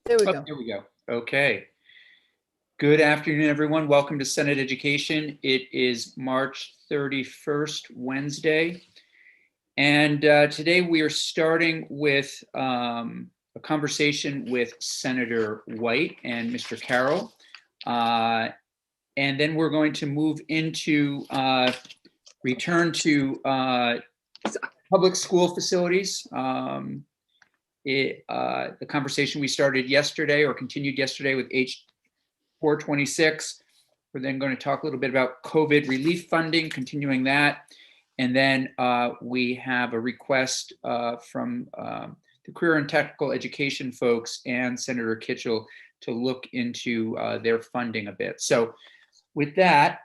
There we Oh, go. here we go. Okay. Good afternoon, everyone. Welcome to Senate Education. It is March 31st, Wednesday. And today we are starting with a conversation with Senator White and Mr. Carroll. And then we're going to move into return to public school facilities. The conversation we started yesterday or continued yesterday with H426. We're then going to talk a little bit about COVID relief funding, continuing that. And then we have a request from the Career and Technical Education folks and Senator Kitchell to look into their funding a bit. So with that,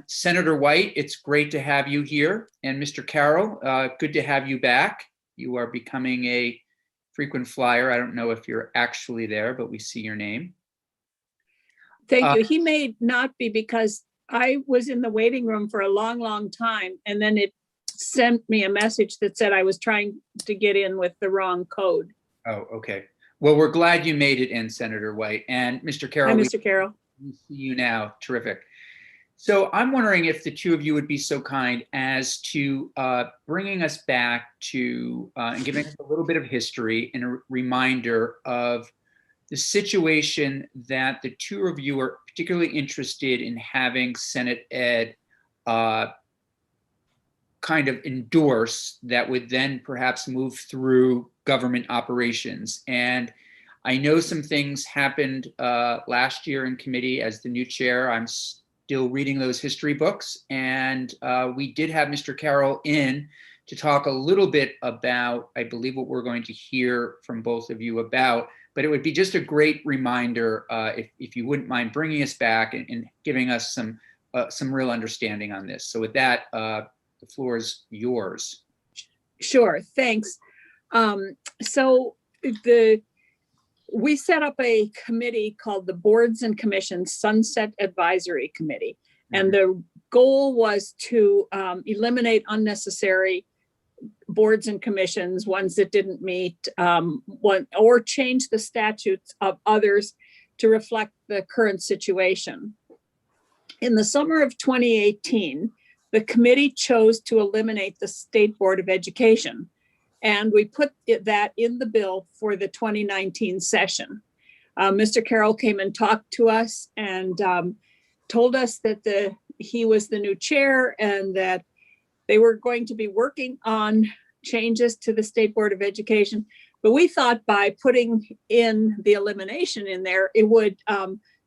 Senator White, it's great to have you here. And Mr. Carroll, good to have you back. You are becoming a frequent flyer. I don't know if you're actually there, but we see your name. Thank you. He may not be because I was in the waiting room for a long, long time. And then it sent me a message that said I was trying to get in with the wrong code. Oh, okay. Well, we're glad you made it in, Senator White. And Mr. Carroll, Hi, Mr. Carroll. We see you now. Terrific. So I'm wondering if the two of you would be so kind as to bringing us back to and giving us a little bit of history and a reminder of the situation that the two of you are particularly interested in having Senate Ed kind of endorse that would then perhaps move through government operations. And I know some things happened last year in committee. As the new chair, I'm still reading those history books. And we did have Mr. Carroll in to talk a little bit about, I believe, what we're going to hear from both of you about. But it would be just a great reminder if you wouldn't mind bringing us back and giving us some real understanding on this. So with that, the floor is yours. Sure, thanks. We set up a committee called the Boards and Commissions Sunset Advisory Committee. And the goal was to eliminate unnecessary boards and commissions, ones that didn't meet, or change the statutes of others to reflect the current situation. In the summer of 2018, the committee chose to eliminate the State Board of Education. And we put that in the bill for the 2019 session. Mr. Carroll came and talked to us and told us that he was the new chair and that they were going to be working on changes to the State Board of Education. But we thought by putting in the elimination in there, it would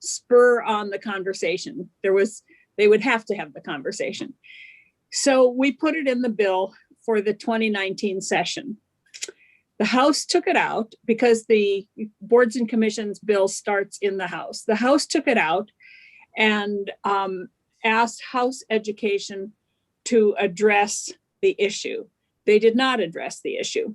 spur on the conversation. They would have to have the conversation. So we put it in the bill for the 2019 session. The House took it out because the Boards and Commissions bill starts in the House. The House took it out and asked House Education to address the issue. They did not address the issue.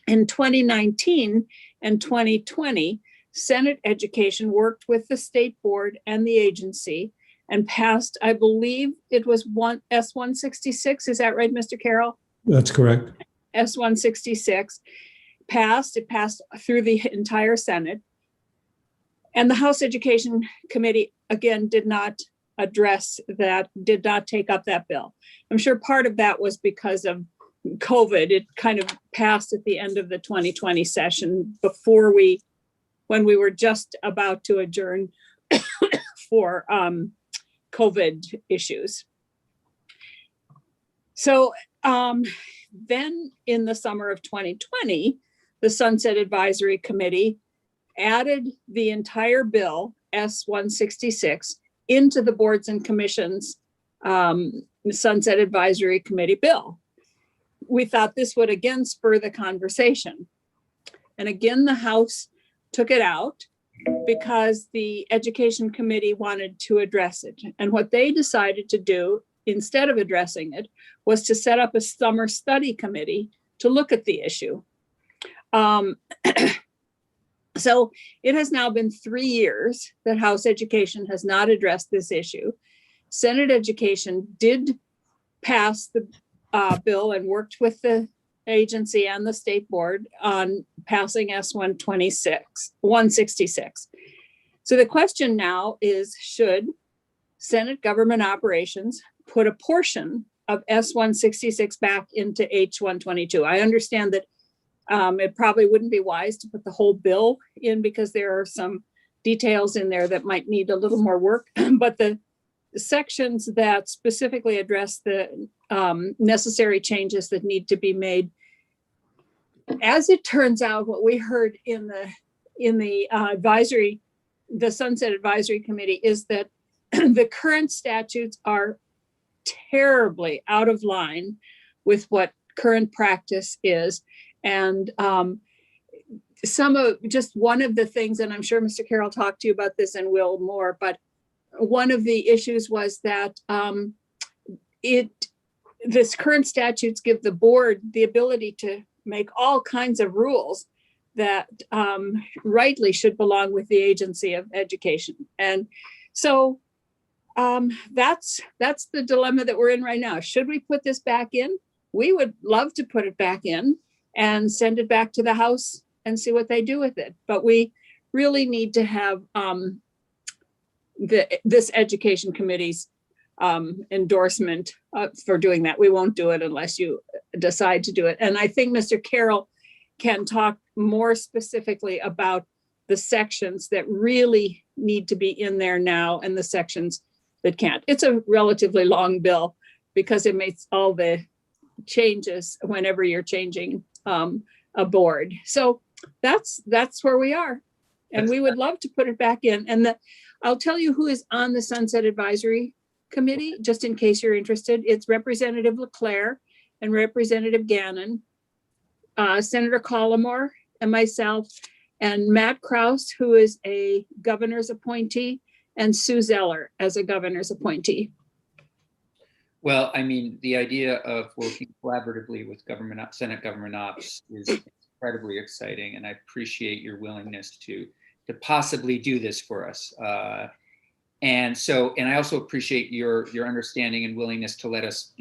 In 2019 and 2020, Senate Education worked with the State Board and the agency and passed, I believe it was S-166. Is that right, Mr. Carroll? That's correct. S-166 passed. It passed through the entire Senate. And the House Education Committee, again, did not address that, did not take up that bill. I'm sure part of that was because of COVID. It kind of passed at the end of the 2020 session when we were just about to adjourn for COVID issues. So then in the summer of 2020, the Sunset Advisory Committee added the entire bill, S-166, into the Boards and Commissions Sunset Advisory Committee bill. We thought this would again spur the conversation. And again, the House took it out because the Education Committee wanted to address it. And what they decided to do instead of addressing it was to set up a summer study committee to look at the issue. So it has now been 3 years that House Education has not addressed this issue. Senate Education did pass the bill and worked with the agency and the state board on passing S-166. So the question now is, should Senate Government Operations put a portion of S-166 back into H-122? I understand that it probably wouldn't be wise to put the whole bill in because there are some details in there that might need a little more work, but the sections that specifically address the necessary changes that need to be made. As it turns out, what we heard in the advisory, the Sunset Advisory Committee, is that the current statutes are terribly out of line with what current practice is. And one of the things, and I'm sure Mr. Carroll talked to you about this and will more, but one of the issues was that this current statutes give the board the ability to make all kinds of rules that rightly should belong with the Agency of Education. And so that's the dilemma that we're in right now. Should we put this back in? We would love to put it back in and send it back to the House and see what they do with it. But we really need to have this Education Committee's endorsement for doing that. We won't do it unless you decide to do it. And I think Mr. Carroll can talk more specifically about the sections that really need to be in there now and the sections that can't. It's a relatively long bill because it makes all the changes whenever you're changing a board. So that's where we are. And we would love to put it back in. And I'll tell you who is on the Sunset Advisory Committee, just in case you're interested. It's Representative LeClaire and Representative Gannon, Senator Collimore and myself, and Matt Krause, who is a governor's appointee, and Sue Zeller as a governor's appointee. Well, I mean, the idea of working collaboratively with Senate Government Ops is incredibly exciting, and I appreciate your willingness to possibly do this for us. And I also appreciate your understanding and willingness to let us,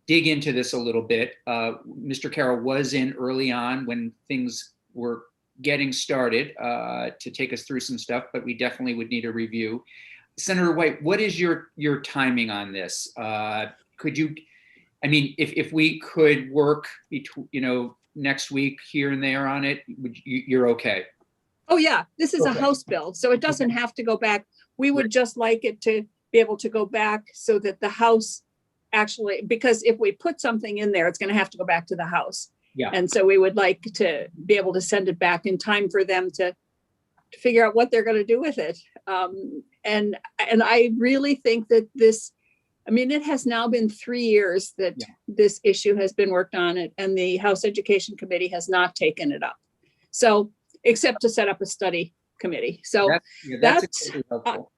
dig into this a little bit. Mr. Carroll was in early on when things were getting started to take us through some stuff, but we definitely would need a review. Senator White, what is your timing on this? Could you, if we could work between, next week here and there on it, you're okay? Oh yeah, this is Okay. a House bill, so it doesn't have to go back. We would just like it to be able to go back so that the House actually, because if we put something in there, it's going to have to go back to the House. Yeah. And so we would like to be able to send it back in time for them to figure out what they're going to do with it. And I really think that this, it has now been 3 years that this issue has been worked on it, and the House Education Committee has not taken it up. So, except to set up a study committee. So that's helpful.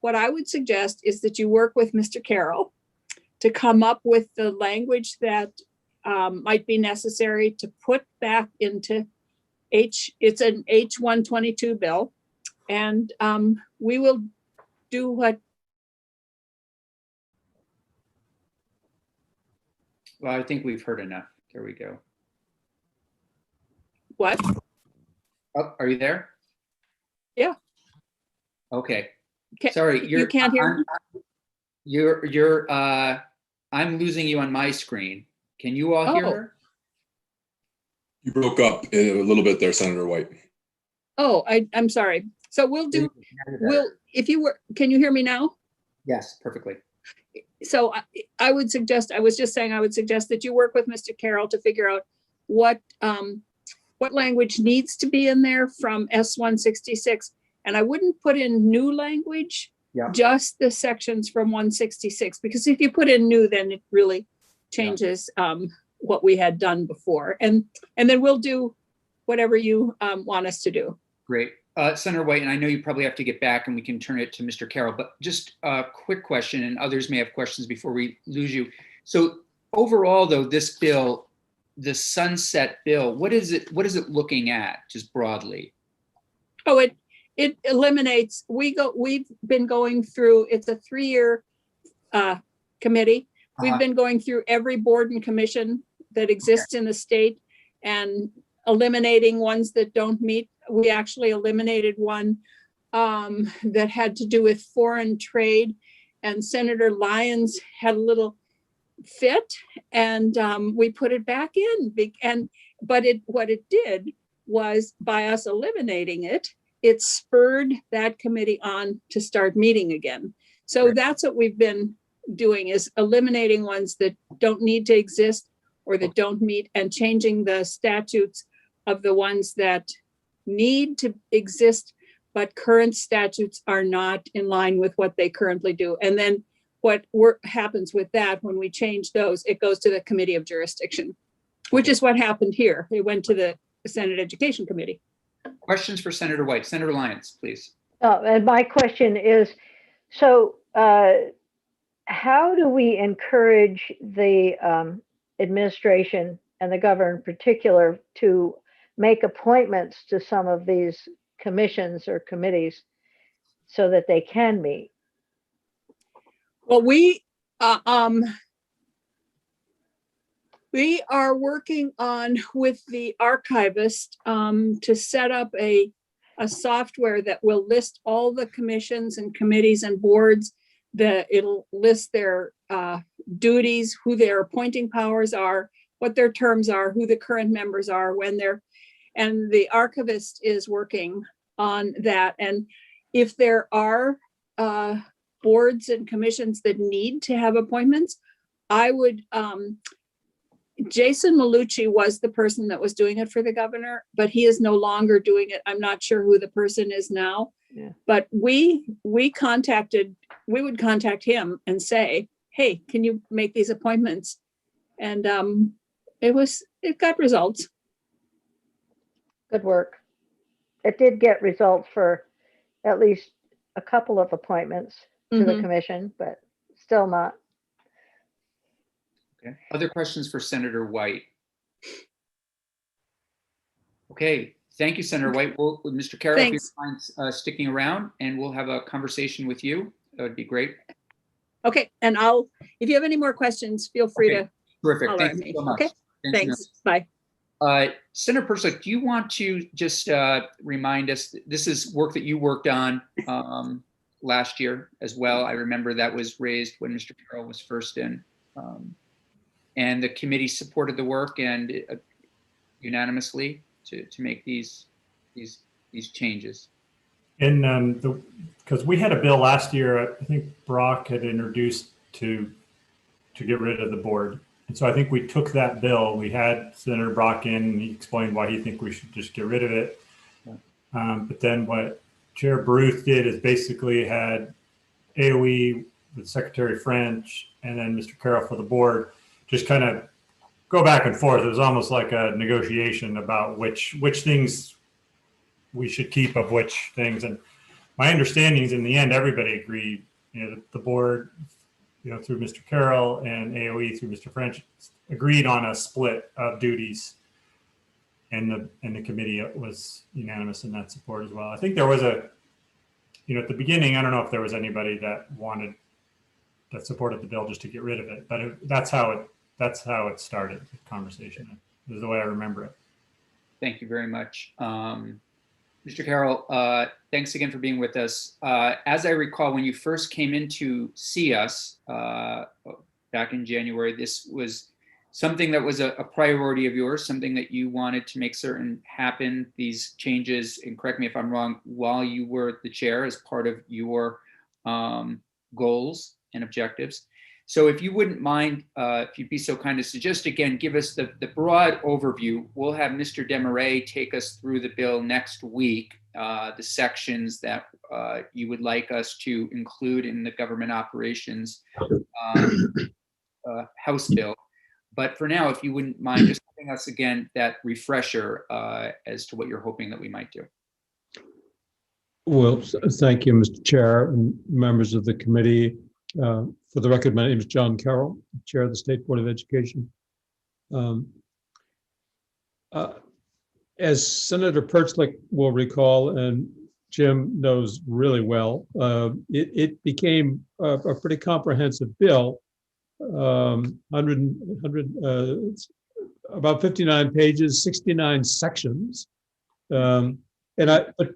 What I would suggest is that you work with Mr. Carroll to come up with the language that might be necessary to put back into it's an H-122 bill, and we will do what. Well, I think we've heard enough. There we go. What? Oh, are you there? Yeah. Okay. Sorry, you can't hear me? I'm losing you on my screen. Can you all hear her? You broke up a little bit there, Senator White. Oh, I'm sorry. So can you hear me now? Yes, perfectly. So I would suggest that you work with Mr. Carroll to figure out what language needs to be in there from S-166. And I wouldn't put in new language, just the sections from 166, because if you put in new, then it really changes what we had done before. And then we'll do whatever you want us to do. Great. Senator White, and I know you probably have to get back and we can turn it to Mr. Carroll, but just a quick question, and others may have questions before we lose you. So overall, though, this bill, the sunset bill, what is it looking at, just broadly? Oh, it eliminates, we've been going through, it's a 3-year committee. We've been going through every board and commission that exists in the state and eliminating ones that don't meet. We actually eliminated one that had to do with foreign trade, and Senator Lyons had a little fit, and we put it back in. But what it did was, by us eliminating it, it spurred that committee on to start meeting again. So that's what we've been doing, is eliminating ones that don't need to exist or that don't meet, and changing the statutes of the ones that need to exist, but current statutes are not in line with what they currently do. And then what happens with that, when we change those, it goes to the Committee of Jurisdiction, which is what happened here. It went to the Senate Education Committee. Questions for Senator White? Senator Lyons, please. And my question is, so how do we encourage the administration and the governor in particular to make appointments to some of these commissions or committees so that they can meet? Well, we are working on with the archivist to set up a software that will list all the commissions and committees and boards. It'll list their duties, who their appointing powers are, what their terms are, who the current members are, and the archivist is working on that. And if there are boards and commissions that need to have appointments, I would, Jason Malucci was the person that was doing it for the governor, but he is no longer doing it. I'm not sure who the person is now. Yeah. But we would contact him and say, hey, can you make these appointments? And it got results. Good work. It did get results for at least a couple of appointments to the commission, but still not. Okay. Other questions for Senator White? Okay. Thank you, Senator White. Well, Mr. Carroll, if you mind sticking around, and we'll have a conversation with you, that would be great. Okay. And if you have any more questions, feel free to. Terrific. Thank you so much. Okay. Thanks. Bye. Senator Persick, do you want to just remind us, this is work that you worked on last year as well. I remember that was raised when Mr. Carroll was first in. And the committee supported the work and unanimously to make these changes. And because we had a bill last year, I think Brock had introduced to get rid of the board. And so I think we took that bill. We had Senator Brock in, and he explained why he think we should just get rid of it. But then what Chair Bruce did is basically had AOE with Secretary French and then Mr. Carroll for the board just kind of go back and forth. It was almost like a negotiation about which things we should keep of which things. And my understanding is in the end, everybody agreed, the board, through Mr. Carroll and AOE through Mr. French agreed on a split of duties. And the committee was unanimous in that support as well. I think there was at the beginning, I don't know if there was anybody that supported the bill just to get rid of it, but that's how it started, the conversation. This is the way I remember it. Thank you very much. Mr. Carroll, thanks again for being with us. As I recall, when you first came in to see us back in January, this was something that was a priority of yours, something that you wanted to make certain happen, these changes, and correct me if I'm wrong, while you were the chair as part of your goals and objectives. So if you wouldn't mind, if you'd be so kind as to just again, give us the broad overview. We'll have Mr. Desmarais take us through the bill next week, the sections that you would like us to include in the government operations House bill. But for now, if you wouldn't mind just giving us again that refresher as to what you're hoping that we might do. Well, thank you, Mr. Chair and members of the committee. For the record, my name is John Carroll, Chair of the State Board of Education. As Senator Perchlik will recall, and Jim knows really well, it became a pretty comprehensive bill, about 59 pages, 69 sections. But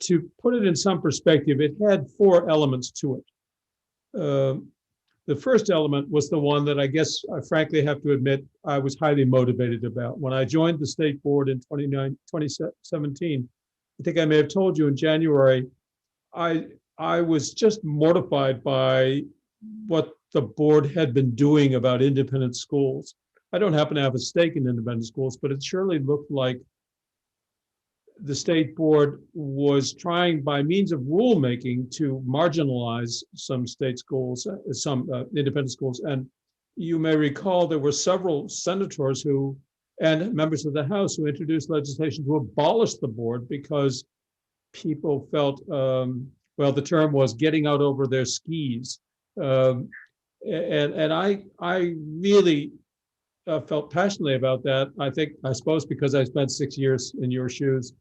to put it in some perspective, it had 4 elements to it. The first element was the one that I guess I frankly have to admit I was highly motivated about. When I joined the state board in 2017, I think I may have told you in January, I was just mortified by what the board had been doing about independent schools. I don't happen to have a stake in independent schools, but it surely looked like the state board was trying by means of rulemaking to marginalize some state schools, some independent schools. And you may recall there were several senators and members of the House who introduced legislation to abolish the board because people felt, well, the term was getting out over their skis. And I really felt passionately about that. I suppose because I spent 6 years in your shoes.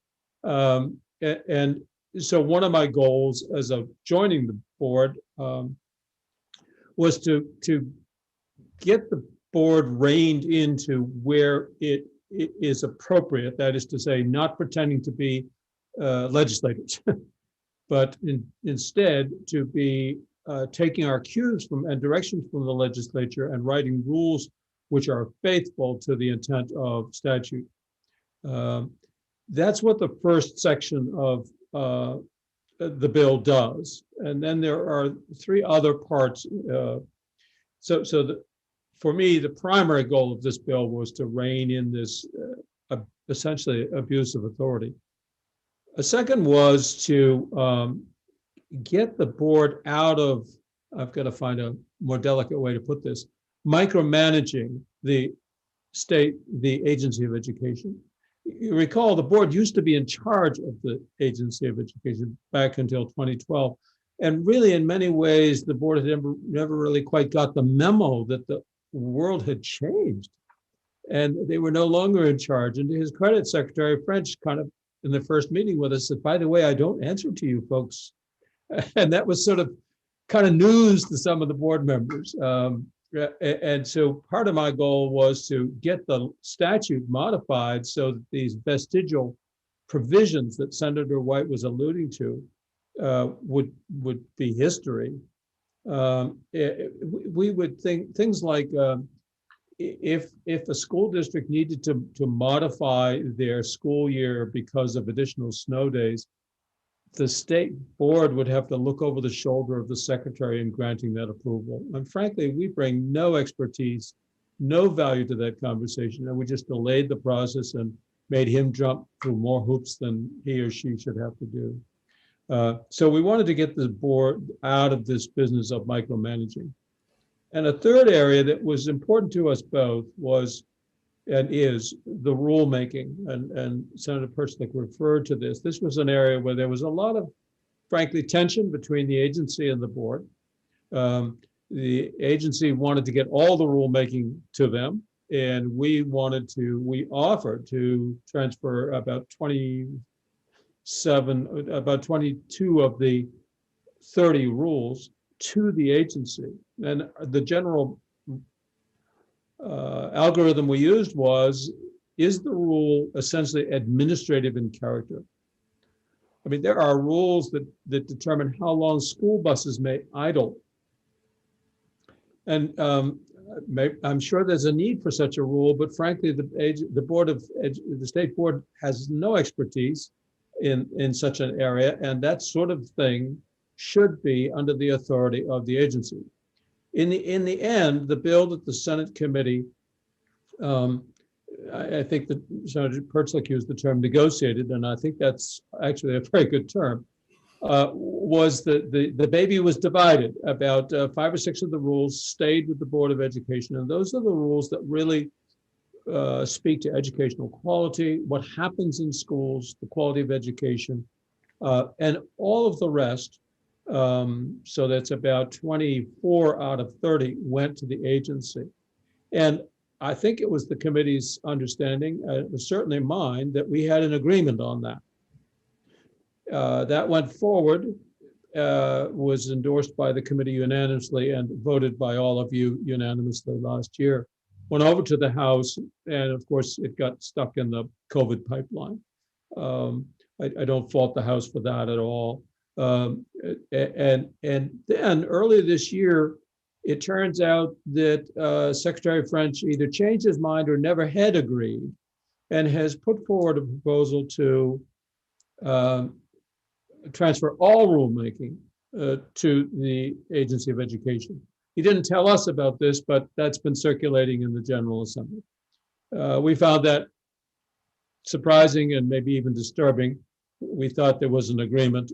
And so one of my goals as of joining the board was to get the board reined into where it is appropriate. That is to say, not pretending to be legislators, but instead to be taking our cues from and directions from the legislature and writing rules which are faithful to the intent of statute. That's what the first section of the bill does. And then there are 3 other parts. For me, the primary goal of this bill was to rein in this essentially abuse of authority. A second was to get the board out of, I've got to find a more delicate way to put this, micromanaging the agency of education. You recall the board used to be in charge of the agency of education back until 2012. And really, in many ways, the board had never really quite got the memo that the world had changed and they were no longer in charge. And to his credit, Secretary French kind of in the first meeting with us said, by the way, I don't answer to you folks. And that was sort of kind of news to some of the board members. And so part of my goal was to get the statute modified so that these vestigial provisions that Senator White was alluding to would be history. We would think things like if a school district needed to modify their school year because of additional snow days, the state board would have to look over the shoulder of the secretary in granting that approval. And frankly, we bring no expertise, no value to that conversation, and we just delayed the process and made him jump through more hoops than he or she should have to do. So we wanted to get the board out of this business of micromanaging. And a third area that was important to us both was and is the rulemaking. And Senator Persick referred to this. This was an area where there was a lot of, frankly, tension between the agency and the board. The agency wanted to get all the rulemaking to them, and we offered to transfer about 22 of the 30 rules to the agency. And the general algorithm we used is the rule essentially administrative in character? I mean, there are rules that determine how long school buses may idle. And I'm sure there's a need for such a rule, but frankly, the state board has no expertise in such an area, and that sort of thing should be under the authority of the agency. In the end, the bill that the Senate committee, I think that Senator Pertzik used the term negotiated, and I think that's actually a very good term, was the baby was divided. About 5 or 6 of the rules stayed with the Board of Education, and those are the rules that really speak to educational quality, what happens in schools, the quality of education, and all of the rest. So that's about 24 out of 30 went to the agency. And I think it was the committee's understanding, it was certainly mine, that we had an agreement on that. That went forward, was endorsed by the committee unanimously and voted by all of you unanimously last year. went over to the House, and of course, it got stuck in the COVID pipeline. I don't fault the House for that at all. And then earlier this year, it turns out that Secretary French either changed his mind or never had agreed, and has put forward a proposal to transfer all rulemaking to the Agency of Education. He didn't tell us about this, but that's been circulating in the General Assembly. We found that surprising and maybe even disturbing. We thought there was an agreement,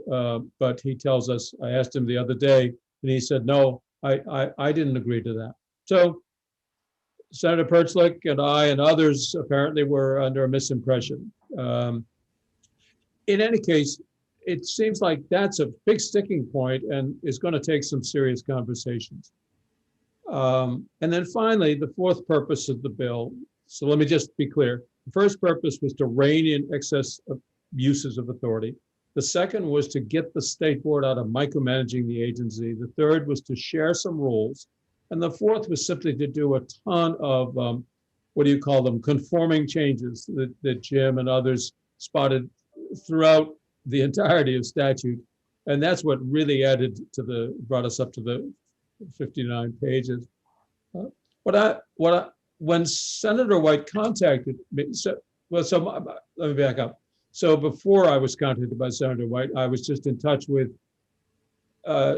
but he tells us, I asked him the other day, and he said, no, I didn't agree to that. So Senator Perchlik and I and others apparently were under a misimpression. In any case, it seems like that's a big sticking point and is going to take some serious conversations. And then finally, the fourth purpose of the bill. So let me just be clear. The first purpose was to rein in excess uses of authority. The second was to get the state board out of micromanaging the agency. The third was to share some rules. And the fourth was simply to do a ton of, what do you call them, conforming changes that Jim and others spotted throughout the entirety of statute. And that's what really brought us up to the 59 pages. When Senator White contacted me, let me back up. So before I was contacted by Senator White, I was just in touch with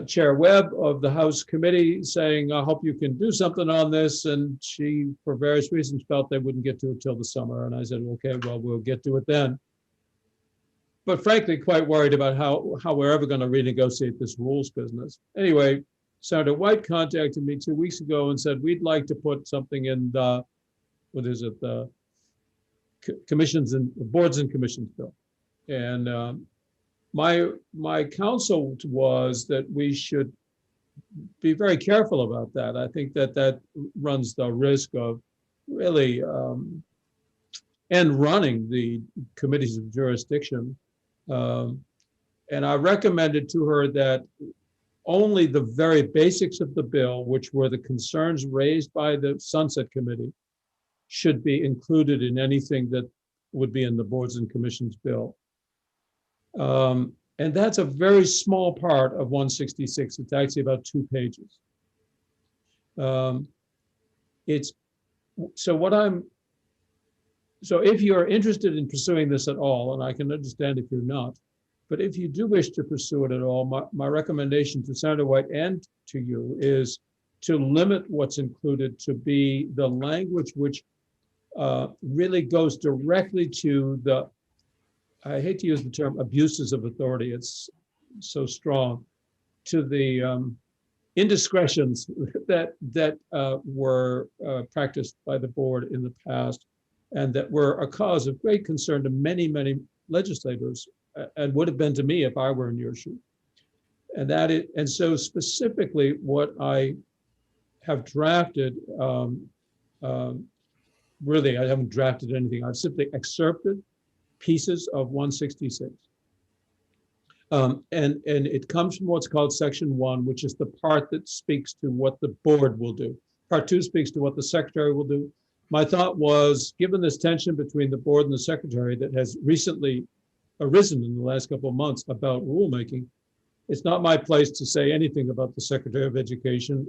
Chair Webb of the House Committee saying, I hope you can do something on this. And she, for various reasons, felt they wouldn't get to it till the summer. And I said, okay, well, we'll get to it then. But frankly, quite worried about how we're ever going to renegotiate this rules business. Anyway, Senator White contacted me 2 weeks ago and said, we'd like to put something in the, the commissions and boards and commissions bill. And my counsel was that we should be very careful about that. I think that runs the risk of really end running the committees of jurisdiction. And I recommended to her that only the very basics of the bill, which were the concerns raised by the Sunset Committee, should be included in anything that would be in the boards and commissions bill. And that's a very small part of 166. It's actually about 2 pages. So if you're interested in pursuing this at all, and I can understand if you're not, but if you do wish to pursue it at all, my recommendation to Senator White and to you is to limit what's included to be the language which really goes directly to the, I hate to use the term abuses of authority, it's so strong, to the indiscretions that were practiced by the board in the past, and that were a cause of great concern to many, many legislators, and would have been to me if I were in your shoes. And so specifically what I have drafted, really I haven't drafted anything, I've simply excerpted pieces of 166. And it comes from what's called section 1, which is the part that speaks to what the board will do. Part 2 speaks to what the secretary will do. My thought was, given this tension between the board and the secretary that has recently arisen in the last couple of months about rulemaking, it's not my place to say anything about the Secretary of Education.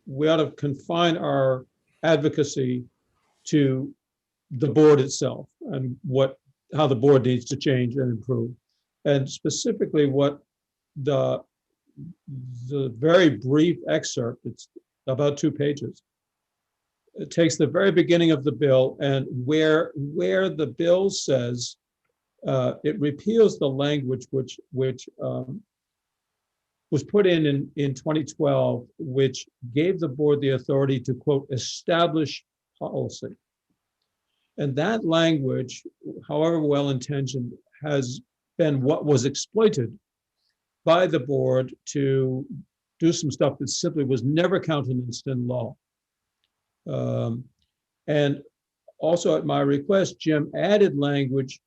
We ought to confine our advocacy to the board itself and how the board needs to change and improve. And specifically what the very brief excerpt, it's about 2 pages, it takes the very beginning of the bill, and where the bill says it repeals the language which was put in 2012, which gave the board the authority to, quote, establish policy. And that language, however well-intentioned, has been what was exploited by the board to do some stuff that simply was never countenanced in law. And also at my request, Jim added language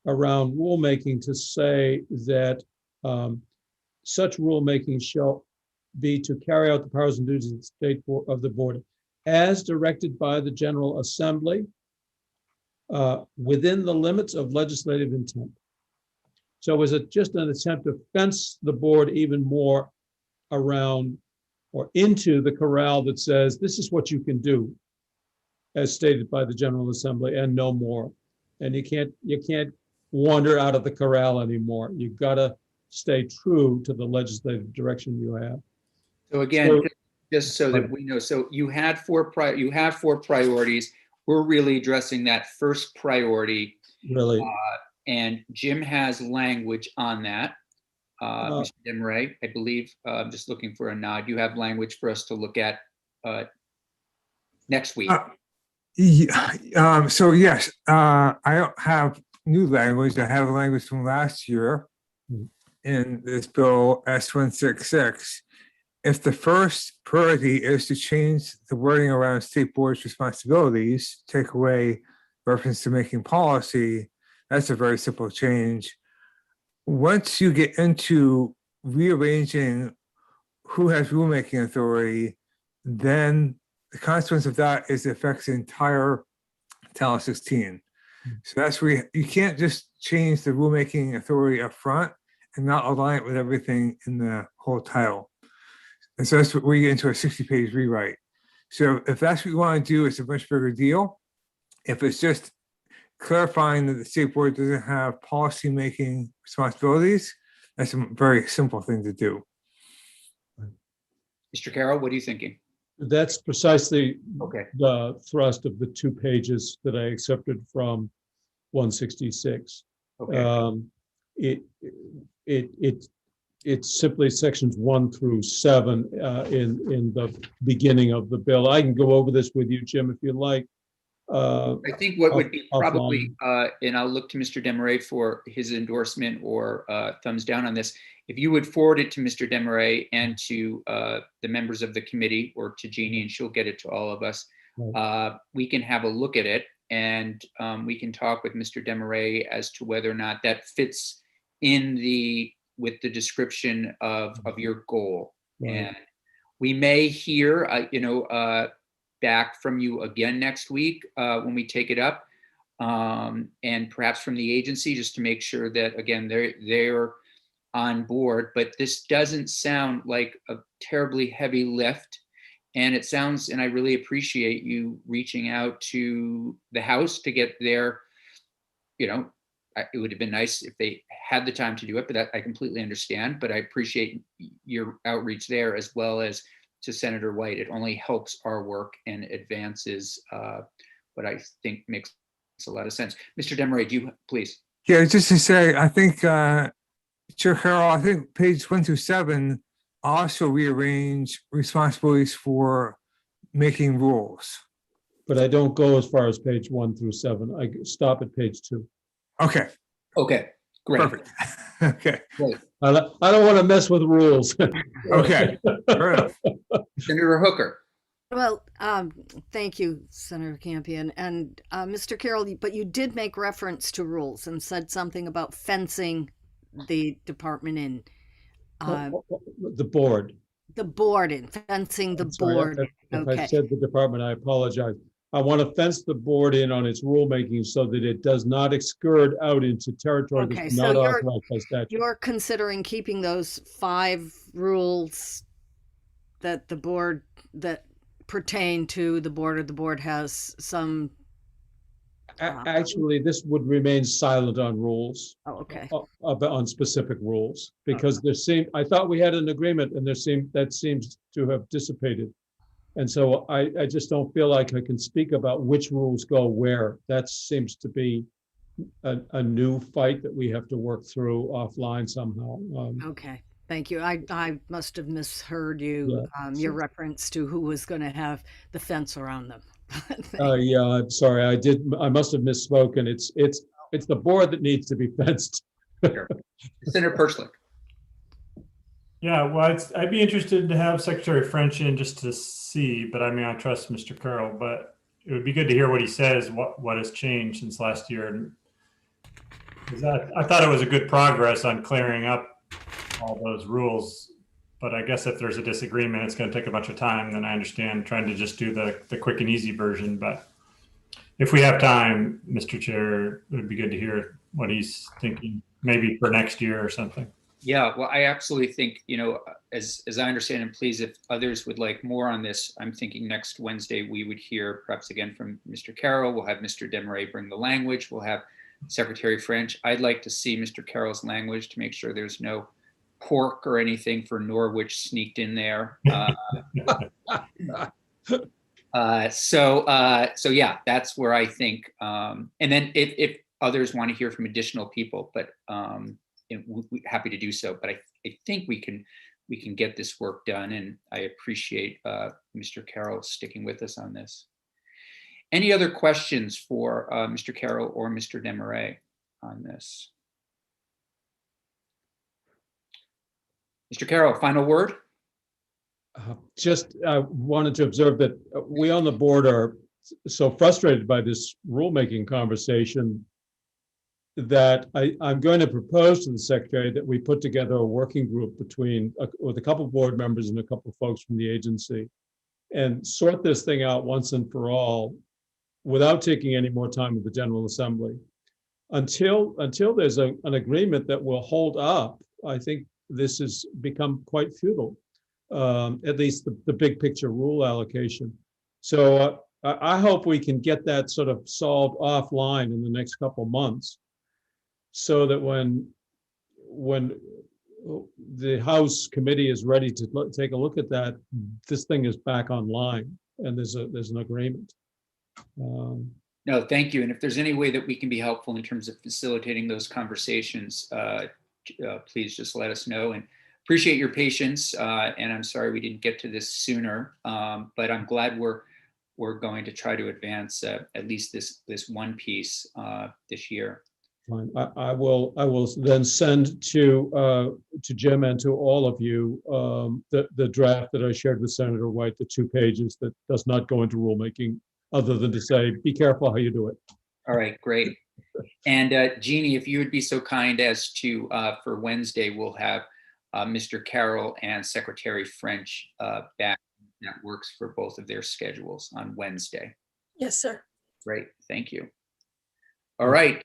around rulemaking to say that such rulemaking shall be to carry out the powers and duties of the state board, of the board as directed by the General Assembly within the limits of legislative intent. So was it just an attempt to fence the board even more around or into the corral that says, this is what you can do, as stated by the General Assembly, and no more. And you can't wander out of the corral anymore. You've got to stay true to the legislative direction you have. So again, So- just so that we know, so you have four priorities. We're really addressing that first priority, Really, and Jim has language on that. Uh, Mr. Desmarais, I believe, I'm just looking for a nod. You have language for us to look at next week. So yes, I don't have new language. I have language from last year in this bill S166. If the first priority is to change the wording around state board's responsibilities, take away reference to making policy, that's a very simple change. Once you get into rearranging who has rulemaking authority, then the consequence of that is it affects the entire Title 16. So that's where you can't just change the rulemaking authority up front and not align it with everything in the whole title. And so that's where you get into a 60-page rewrite. So if that's what you want to do, it's a much bigger deal. If it's just clarifying that the state board doesn't have policy-making responsibilities, that's a very simple thing to do. Mr. Carroll, what are you thinking? that's precisely Okay. the thrust of the 2 pages that I accepted from 166. Okay. It's simply sections 1 through 7 in the beginning of the bill. I can go over this with you, Jim, if you like. I think what would be offline. probably, and I'll look to Mr. Desmarais for his endorsement or thumbs down on this. If you would forward it to Mr. Desmarais and to the members of the committee or to Jeannie, and she'll get it to all of us, we can have a look at it and we can talk with Mr. Desmarais as to whether or not that fits in with the description of your goal. Right. And we may hear, back from you again next week when we take it up, and perhaps from the agency, just to make sure that, again, they're on board. But this doesn't sound like a terribly heavy lift. And it sounds, and I really appreciate you reaching out to the House to get their, it would have been nice if they had the time to do it, but I completely understand. But I appreciate your outreach there, as well as to Senator White. It only helps our work and advances what I think makes a lot of sense. Mr. Desmarais, do you please? Yeah, just to say, I think, Chair Carroll, I think page 1 through 7 also rearrange responsibilities for making rules. But I don't go as far as page 1 through 7. I stop at page 2. Okay, Okay, great. perfect. Okay, I don't want to mess with rules. okay. Fair enough. Senator Hooker. Well, thank you, Senator Campion. And Mr. Carroll, but you did make reference to rules and said something about fencing the department in. The board. The board in, fencing the I'm sorry, board. If I Okay. said the department, I apologize. I want to fence the board in on its rulemaking so that it does not excurd out into territory Okay, that's so not you're- authorized by statute. You're considering keeping those 5 rules that the board, that pertain to the board, or the board has some, Actually, this would remain silent on rules, oh, okay. on specific rules, because I thought we had an agreement and that seems to have dissipated. And so I just don't feel like I can speak about which rules go where. That seems to be a new fight that we have to work through offline somehow. Okay, thank you. I must have misheard you, your reference to who was going to have the fence around them. Yeah, I'm sorry. I must have misspoken. It's the board that needs to be fenced. Senator Perchlik. Yeah, well, I'd be interested to have Secretary French in just to see, but I mean, I trust Mr. Carroll, but it would be good to hear what he says, what has changed since last year. And 'cause I thought it was a good progress on clearing up all those rules But I guess if there's a disagreement, it's going to take a bunch of time. Then I understand trying to just do the quick and easy version. But if we have time, Mr. Chair, it would be good to hear what he's thinking, maybe for next year or something. Yeah, well, I absolutely think, as I understand, and please, if others would like more on this, I'm thinking next Wednesday, we would hear perhaps again from Mr. Carroll. We'll have Mr. Desmarais bring the language. We'll have Secretary French. I'd like to see Mr. Carroll's language to make sure there's no pork or anything for Norwich sneaked in there. So yeah, that's where I think, and then if others want to hear from additional people, but we're happy to do so. But I think we can get this work done, and I appreciate Mr. Carroll sticking with us on this. Any other questions for Mr. Carroll or Mr. Desmarais on this? Mr. Carroll, final word? Just wanted to observe that we on the board are so frustrated by this rulemaking conversation that I'm going to propose to the secretary that we put together a working group with a couple of board members and a couple of folks from the agency and sort this thing out once and for all without taking any more time with the General Assembly. Until there's an agreement that will hold up, I think this has become quite futile, at least the big picture rule allocation. So I hope we can get that sort of solved offline in the next couple of months, so that when the House committee is ready to take a look at that, this thing is back online and there's an agreement. No, thank you. And if there's any way that we can be helpful in terms of facilitating those conversations, please just let us know. And appreciate your patience. And I'm sorry we didn't get to this sooner, but I'm glad we're going to try to advance at least this one piece this year. Fine. I will then send to Jim and to all of you the draft that I shared with Senator White, the 2 pages that does not go into rulemaking, other than to say, be careful how you do it. All right, great. And Jeannie, if you would be so kind as to, for Wednesday, we'll have Mr. Carroll and Secretary French back. That works for both of their schedules on Wednesday. Yes, sir. Great, thank you. All right,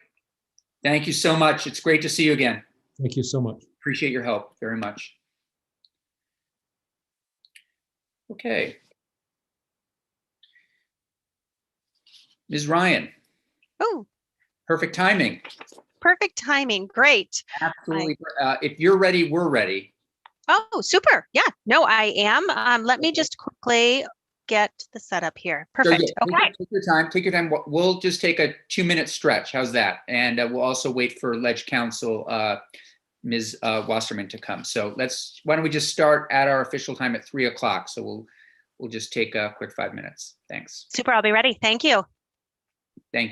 thank you so much. It's great to see you again. Thank you so much. Appreciate your help very much. Okay. Ms. Ryan. Oh, Perfect timing. perfect timing. Great. Absolutely. If you're ready, we're ready. Oh, super. Yeah, no, I am. Let me just quickly get the setup here. Perfect. So, yeah, Okay. Take your time. Take your time. We'll just take a 2-minute stretch. How's that? And we'll also wait for Ledge Counsel, Ms. Wasserman to come. So why don't we just start at our official time at 3 o'clock? So we'll just take a quick 5 minutes. Thanks. Super. I'll be ready. Thank you. Thank you.